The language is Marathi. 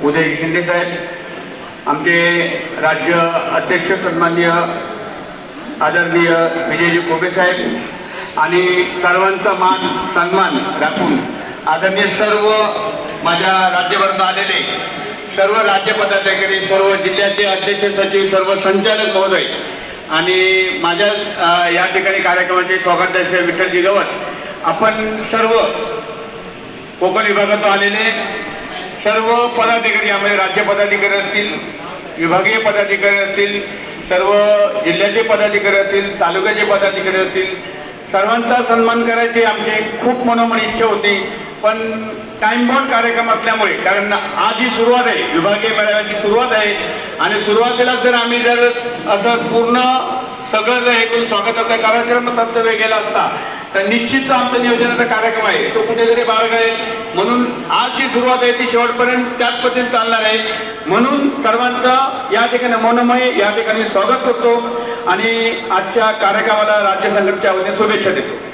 उदय शिंदे साहेब, आमचे राज्य अध्यक्ष सन्माननीय आदरणीय विजयजी कोबे साहेब आणि सर्वांचा मान सन्मान राखून आदरणीय सर्व माझ्या राज्यभरातून आलेले सर्व राज्य पदाधिकारी, सर्व जिल्ह्याचे अध्यक्ष सचिव, सर्व संचालक महोदय आणि माझ्या या ठिकाणी कार्यक्रमाचे स्वागताध्यक्ष विठ्ठलजी गवस, आपण सर्व कोकण विभागातून आलेले सर्व पदाधिकारी, यामध्ये राज्य पदाधिकारी असतील, विभागीय पदाधिकारी असतील, सर्व जिल्ह्याचे पदाधिकारी असतील, तालुक्याचे पदाधिकारी असतील, सर्वांचा सन्मान करायची आमची खूप मनोमन इच्छा होती, पण टाइम बाउंड कार्यक्रम असल्यामुळे, कारण आज ही सुरुवात आहे, विभागीय मेळाव्याची सुरुवात आहे आणि सुरुवातीला जर आम्ही असं पूर्ण सगळं जर ऐकून स्वागताचा कार्यक्रम कर्तव्य गेला असता तर निश्चित आमचा नियोजनाचा कार्यक्रम आहे तो कुठेतरी बाळगाईल. म्हणून आज जी सुरुवात आहे ती शेवटपर्यंत त्याच पद्धतीने चालणार आहे. म्हणून सर्वांचं या ठिकाणी मनोमय या ठिकाणी स्वागत करतो आणि आजच्या कार्यक्रमाला राज्य संघटनेच्या वतीने शुभेच्छा देतो.